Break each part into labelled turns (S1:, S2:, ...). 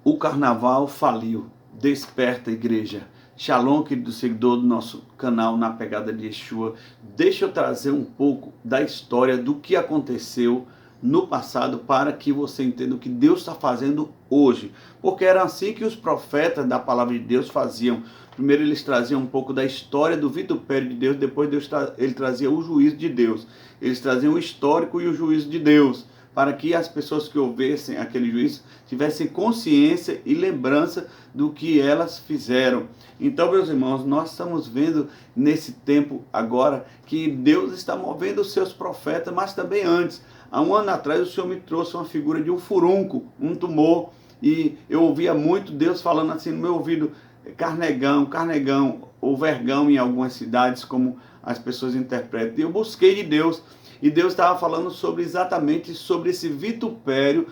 S1: O carnaval faliu. Desperta, igreja. Shalom, querido seguidor do nosso canal Na Pegada de Yeshua. Deixa eu trazer um pouco da história do que aconteceu no passado para que você entenda o que Deus está fazendo hoje. Porque era assim que os profetas da palavra de Deus faziam. Primeiro eles traziam um pouco da história do vitupério de Deus, depois ele trazia o juízo de Deus. Eles traziam o histórico e o juízo de Deus, para que as pessoas que ouvissem aquele juízo tivessem consciência e lembrança do que elas fizeram. Então, meus irmãos, nós estamos vendo nesse tempo agora que Deus está movendo os seus profetas, mas também antes. Há um ano atrás o Senhor me trouxe uma figura de um furúnculo, um tumor, e eu ouvia muito Deus falando assim no meu ouvido: carnegão, ou vergão em algumas cidades, como as pessoas interpretam. E eu busquei de Deus, e Deus estava falando exatamente sobre esse vitupério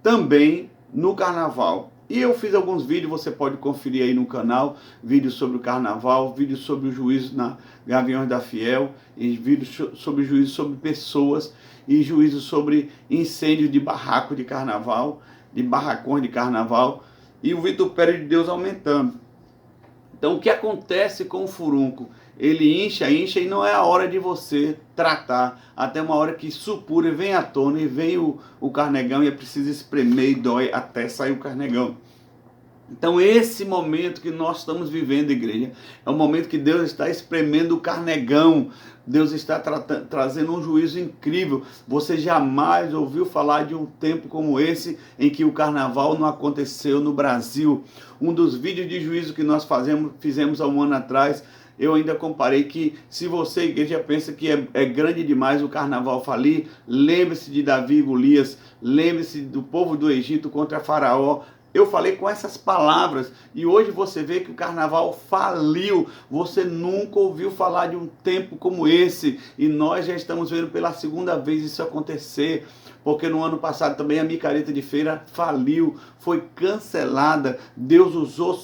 S1: também no carnaval. E eu fiz alguns vídeos, você pode conferir aí no canal, vídeos sobre o carnaval, vídeos sobre o juízo na Gaviões da Fiel, e vídeos sobre juízo sobre pessoas, e juízo sobre incêndio de barraco de carnaval, de barracões de carnaval, e o vitupério de Deus aumentando. Então, o que acontece com o furúnculo? Ele incha e não é a hora de você tratar, até uma hora que supura, vem à tona e vem o carnegão, e é preciso espremer e dói até sair o carnegão. Então, esse momento que nós estamos vivendo, igreja, é o momento que Deus está espremendo o carnegão. Deus está trazendo um juízo incrível. Você jamais ouviu falar de um tempo como esse, em que o carnaval não aconteceu no Brasil. Um dos vídeos de juízo que nós fizemos há um ano atrás, eu ainda comparei que, se você, igreja, pensa que é grande demais o carnaval falir, lembre-se de Davi e Golias, lembre-se do povo do Egito contra Faraó. Eu falei com essas palavras, e hoje você vê que o carnaval faliu. Você nunca ouviu falar de um tempo como esse, e nós já estamos vendo pela segunda vez isso acontecer, porque no ano passado também a micareta de feira faliu, foi cancelada. Deus usou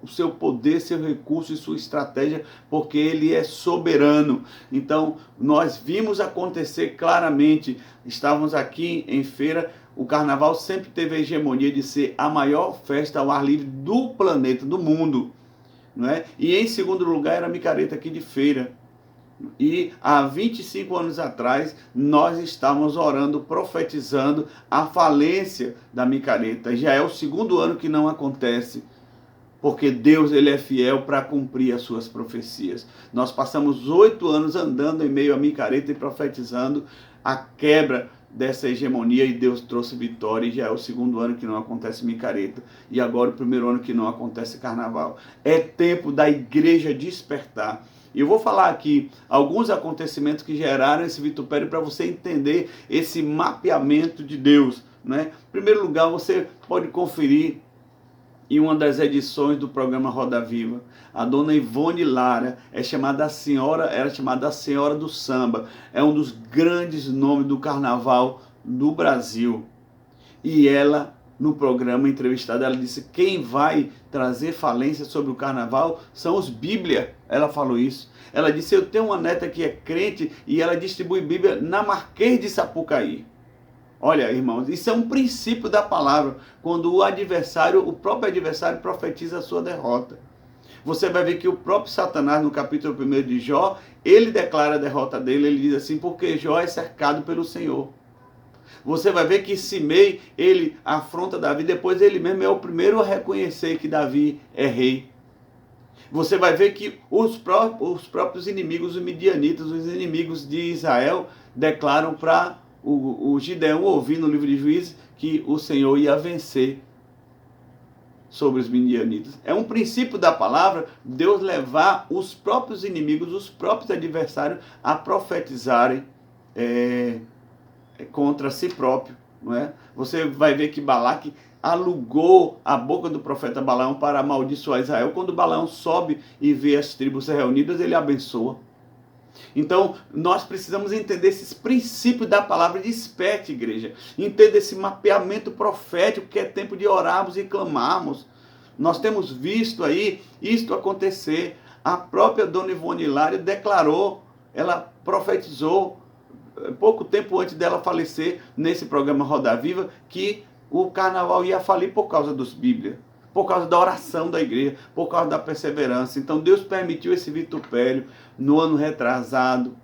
S1: seu poder, seu recurso e sua estratégia, porque Ele é soberano. Então nós vimos acontecer claramente. Estávamos aqui em feira. O carnaval sempre teve a hegemonia de ser a maior festa ao ar livre do planeta, do mundo, não é? E em segundo lugar era a micareta aqui de feira. E há 25 anos atrás nós estávamos orando, profetizando a falência da micareta. Já é o segundo ano que não acontece, porque Deus, Ele é fiel para cumprir as suas profecias. Nós passamos 8 anos andando em meio à micareta e profetizando a quebra dessa hegemonia, e Deus trouxe vitória, e já é o segundo ano que não acontece micareta, e agora o primeiro ano que não acontece carnaval. É tempo da igreja despertar. E eu vou falar aqui alguns acontecimentos que geraram esse vitupério para você entender esse mapeamento de Deus, né? Em primeiro lugar, você pode conferir em uma das edições do programa Roda Viva, a dona Ivone Lara era chamada a Senhora do Samba, é um dos grandes nomes do carnaval do Brasil. E ela, no programa entrevistada, ela disse: quem vai trazer falência sobre o carnaval são os Bíblia. Ela falou isso. Ela disse: eu tenho uma neta que é crente e ela distribui Bíblia na Marquês de Sapucaí. Olha, irmãos, isso é um princípio da palavra, quando o próprio adversário profetiza a sua derrota. Você vai ver que o próprio Satanás, no capítulo 1 de Jó, ele declara a derrota dele. Ele diz assim: porque Jó é cercado pelo Senhor. Você vai ver que Simei, ele afronta Davi, depois ele mesmo é o primeiro a reconhecer que Davi é rei. Você vai ver que os próprios inimigos, os midianitas, os inimigos de Israel, declaram para o Gideão ouvir no livro de Juízes que o Senhor ia vencer sobre os midianitas. É um princípio da palavra Deus levar os próprios inimigos, os próprios adversários a profetizarem contra si próprio, não é? Você vai ver que Balaque alugou a boca do profeta Balaão para amaldiçoar Israel. Quando Balaão sobe e vê as tribos reunidas, ele abençoa. Então, nós precisamos entender esses princípios da palavra. Desperte, igreja. Entenda esse mapeamento profético, que é tempo de orarmos e clamarmos. Nós temos visto aí isto acontecer. A própria dona Ivone Hilário declarou, ela profetizou, pouco tempo antes dela falecer, nesse programa Roda Viva, que o carnaval ia falir por causa dos Bíblias, por causa da oração da igreja, por causa da perseverança. Então Deus permitiu esse vitupério. No ano retrasado,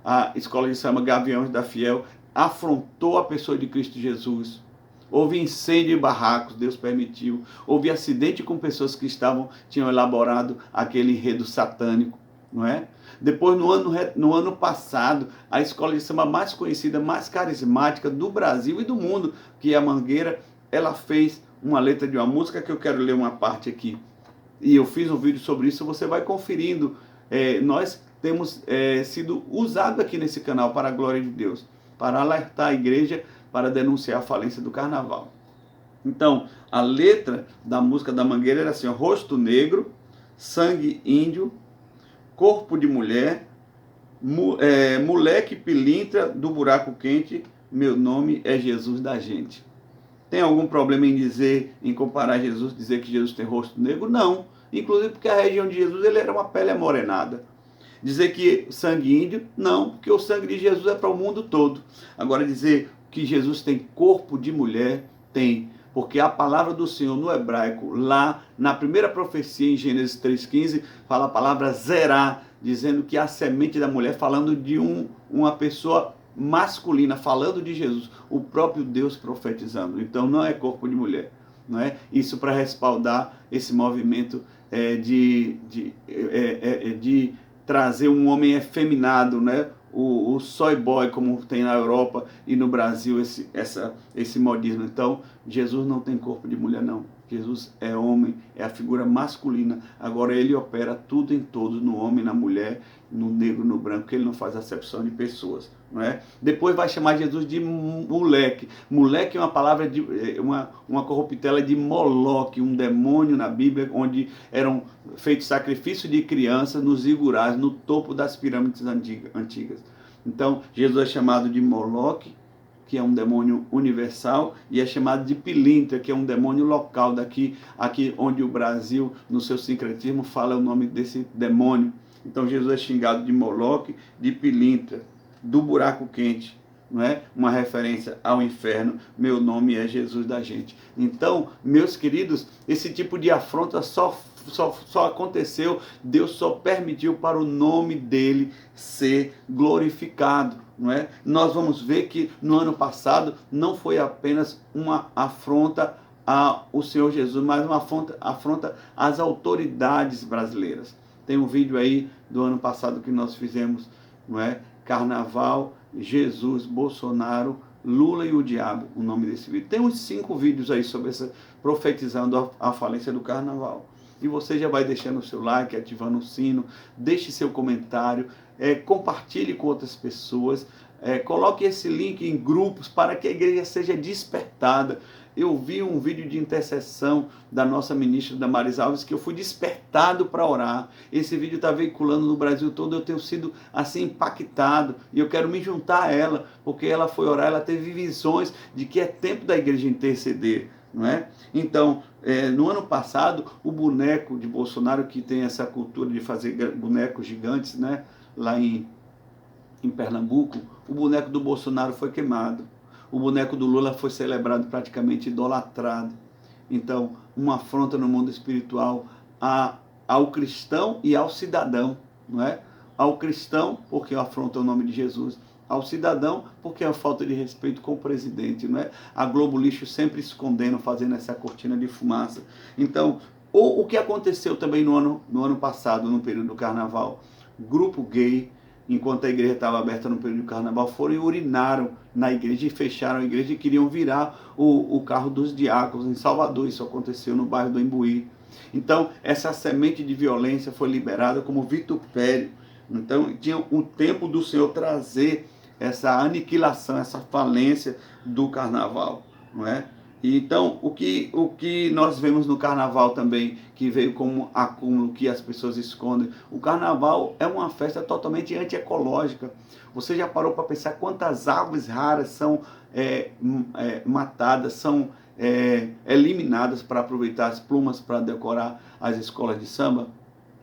S1: a escola de samba Gaviões da Fiel afrontou a pessoa de Cristo Jesus. Houve incêndio em barracos, Deus permitiu. Houve acidente com pessoas que tinham elaborado aquele enredo satânico, não é? Depois, no ano passado, a escola de samba mais conhecida, mais carismática do Brasil e do mundo, que é a Mangueira, ela fez uma letra de uma música que eu quero ler uma parte aqui. E eu fiz um vídeo sobre isso, você vai conferindo. Nós temos sido usados aqui nesse canal para a glória de Deus, para alertar a igreja, para denunciar a falência do carnaval. Então, a letra da música da Mangueira era assim: rosto negro, sangue índio, corpo de mulher, moleque pilintra do buraco quente, meu nome é Jesus da gente. Tem algum problema em comparar Jesus, dizer que Jesus tem rosto negro? Não. Inclusive porque a região de Jesus ele era uma pele amorenada. Dizer que sangue índio? Não, porque o sangue de Jesus é para o mundo todo. Agora dizer que Jesus tem corpo de mulher? Tem. Porque a palavra do Senhor no hebraico, lá na primeira profecia em Gênesis 3,15, fala a palavra zerá, dizendo que a semente da mulher, falando de uma pessoa masculina, falando de Jesus, o próprio Deus profetizando. Então não é corpo de mulher, não é? Isso para respaldar esse movimento de trazer um homem efeminado, né? O soy boy, como tem na Europa e no Brasil, esse modismo. Então, Jesus não tem corpo de mulher, não. Jesus é homem, é a figura masculina. Agora, ele opera tudo em todos, no homem, na mulher, no negro, no branco, que ele não faz acepção de pessoas, não é? Depois vai chamar Jesus de moleque. Moleque é uma palavra, uma corruptela de Moloque, um demônio na Bíblia, onde eram feitos sacrifícios de crianças nos igurais, no topo das pirâmides antigas. Então, Jesus é chamado de Moloque, que é um demônio universal, e é chamado de pilintra, que é um demônio local aqui onde o Brasil, no seu sincretismo, fala o nome desse demônio. Então Jesus é xingado de Moloque, de pilintra, do buraco quente, não é? Uma referência ao inferno. Meu nome é Jesus da gente. Então, meus queridos, esse tipo de afronta só aconteceu, Deus só permitiu para o nome dele ser glorificado, não é? Nós vamos ver que no ano passado não foi apenas uma afronta ao Senhor Jesus, mas uma afronta às autoridades brasileiras. Tem um vídeo aí do ano passado que nós fizemos, não é? Carnaval, Jesus, Bolsonaro, Lula e o Diabo, o nome desse vídeo. Tem uns 5 vídeos aí sobre profetizando a falência do carnaval. E você já vai deixando o seu like, ativando o sino, deixe seu comentário, compartilhe com outras pessoas, coloque esse link em grupos para que a igreja seja despertada. Eu vi um vídeo de intercessão da nossa ministra Damaris Alves, que eu fui despertado para orar. Esse vídeo está veiculando no Brasil todo, eu tenho sido assim impactado, e eu quero me juntar a ela, porque ela foi orar, ela teve visões de que é tempo da igreja interceder, não é? Então, no ano passado, o boneco de Bolsonaro, que tem essa cultura de fazer bonecos gigantes, né, lá em Pernambuco, o boneco do Bolsonaro foi queimado. O boneco do Lula foi celebrado, praticamente idolatrado. Então, uma afronta no mundo espiritual ao cristão e ao cidadão, não é? Ao cristão, porque afronta o nome de Jesus. Ao cidadão, porque é a falta de respeito com o presidente, não é? A Globo Lixo sempre escondendo, fazendo essa cortina de fumaça. Então, o que aconteceu também no ano passado, no período do carnaval, grupo gay, enquanto a igreja estava aberta no período do carnaval, foram e urinaram na igreja e fecharam a igreja e queriam virar o carro dos diáconos em Salvador. Isso aconteceu no bairro do Embuí. Então, essa semente de violência foi liberada como vitupério. Então, tinha o tempo do Senhor trazer essa aniquilação, essa falência do carnaval, não é? Então, o que nós vemos no carnaval também, que veio como acúmulo, que as pessoas escondem, o carnaval é uma festa totalmente antiecológica. Você já parou para pensar quantas aves raras são matadas, são eliminadas para aproveitar as plumas para decorar as escolas de samba?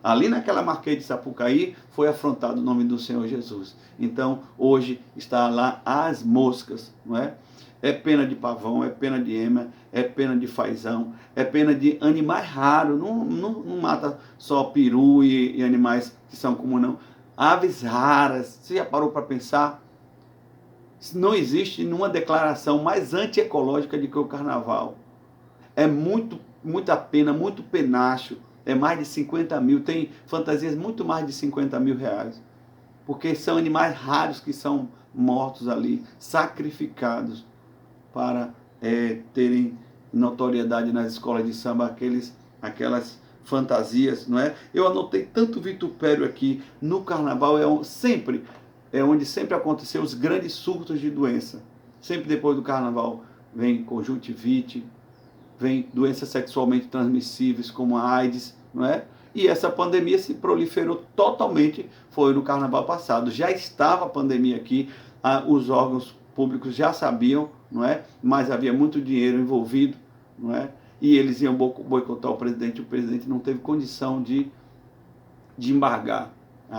S1: Ali naquela Marquês de Sapucaí foi afrontado o nome do Senhor Jesus. Então, hoje está lá as moscas, não é? É pena de pavão, é pena de ema, é pena de fazão, é pena de animais raros. Não mata só peru e animais que são comuns, não. Aves raras. Você já parou para pensar? Não existe nenhuma declaração mais antiecológica do que o carnaval. É muita pena, muito penacho. É mais de 50 mil. Tem fantasias muito mais de 50 mil reais. Porque são animais raros que são mortos ali, sacrificados para terem notoriedade nas escolas de samba, aquelas fantasias, não é? Eu anotei tanto vitupério aqui. No carnaval é onde sempre aconteceu os grandes surtos de doença. Sempre depois do carnaval vem conjuntivite, vem doenças sexualmente transmissíveis como a AIDS, não é? E essa pandemia se proliferou totalmente, foi no carnaval passado. Já estava a pandemia aqui, os órgãos públicos já sabiam, não é? Mas havia muito dinheiro envolvido, não é? E eles iam boicotar o presidente não teve condição de embargar.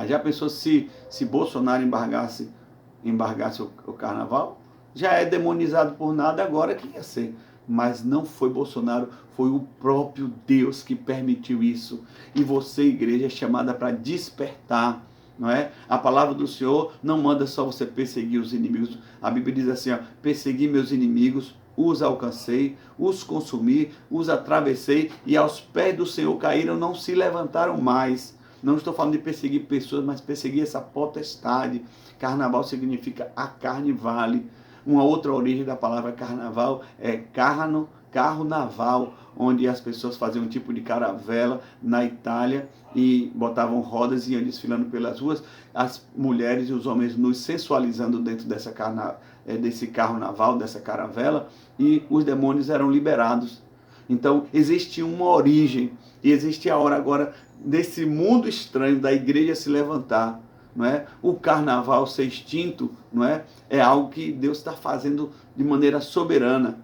S1: Já pensou se Bolsonaro embargasse o carnaval? Já é demonizado por nada, agora que ia ser. Mas não foi Bolsonaro, foi o próprio Deus que permitiu isso. E você, igreja, é chamada para despertar, não é? A palavra do Senhor não manda só você perseguir os inimigos. A Bíblia diz assim, ó, persegui meus inimigos, os alcancei, os consumi, os atravessei e aos pés do Senhor caíram, não se levantaram mais. Não estou falando de perseguir pessoas, mas perseguir essa potestade. Carnaval significa a carne vale. Uma outra origem da palavra carnaval é carro naval, onde as pessoas faziam um tipo de caravela na Itália e botavam rodas e iam desfilando pelas ruas, as mulheres e os homens nus sensualizando dentro desse carro naval, dessa caravela, e os demônios eram liberados. Então existe uma origem e existe a hora agora desse mundo estranho da igreja se levantar. Não é? O carnaval ser extinto, não é? É algo que Deus está fazendo de maneira soberana.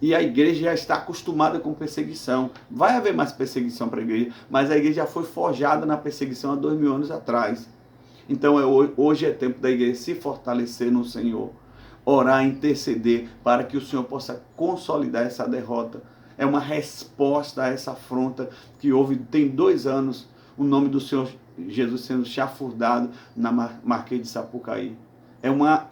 S1: E a igreja já está acostumada com perseguição. Vai haver mais perseguição para a igreja, mas a igreja já foi forjada na perseguição há 2000 anos atrás. Então hoje é tempo da igreja se fortalecer no Senhor, orar, interceder para que o Senhor possa consolidar essa derrota. É uma resposta a essa afronta que houve, tem 2 anos, o nome do Senhor Jesus sendo chafurdado na Marquês de Sapucaí. É uma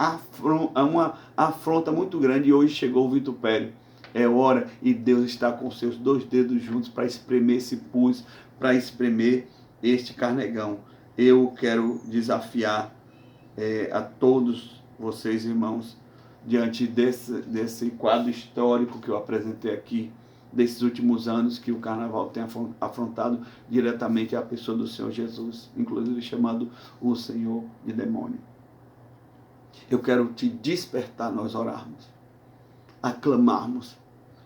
S1: afronta muito grande e hoje chegou o vitupério. É hora e Deus está com seus 2 dedos juntos para espremer esse pus, para espremer este carnegão. Eu quero desafiar a todos vocês, irmãos, diante desse quadro histórico que eu apresentei aqui, desses últimos anos que o carnaval tem afrontado diretamente a pessoa do Senhor Jesus, inclusive chamado o Senhor de demônio. Eu quero te despertar, nós orarmos, aclamarmos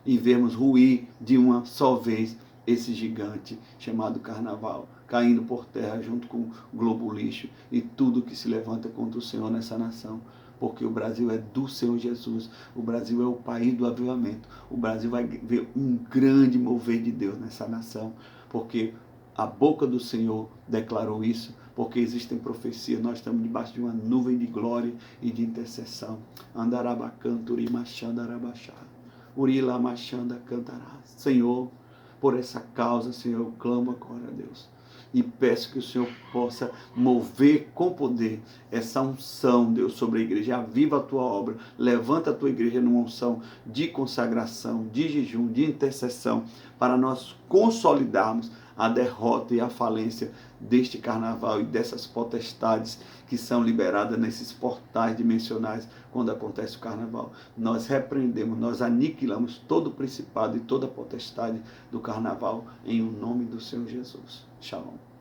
S1: e vermos ruir de uma só vez esse gigante chamado carnaval, caindo por terra junto com o globo lixo e tudo que se levanta contra o Senhor nessa nação. Porque o Brasil é do Senhor Jesus, o Brasil é o país do avivamento, o Brasil vai ver um grande mover de Deus nessa nação, porque a boca do Senhor declarou isso, porque existem profecias, nós estamos debaixo de uma nuvem de glória e de intercessão. Andarabacanturi machandarabachá, urila machanda cantará. Senhor, por essa causa, Senhor, eu clamo agora a Deus. E peço que o Senhor possa mover com poder essa unção, Deus, sobre a igreja. Aviva a tua obra. Levanta a tua igreja numa unção de consagração, de jejum, de intercessão, para nós consolidarmos a derrota e a falência deste carnaval e dessas potestades que são liberadas nesses portais dimensionais quando acontece o carnaval. Nós repreendemos, nós aniquilamos todo o principado e toda a potestade do carnaval em o nome do Senhor Jesus. Shalom.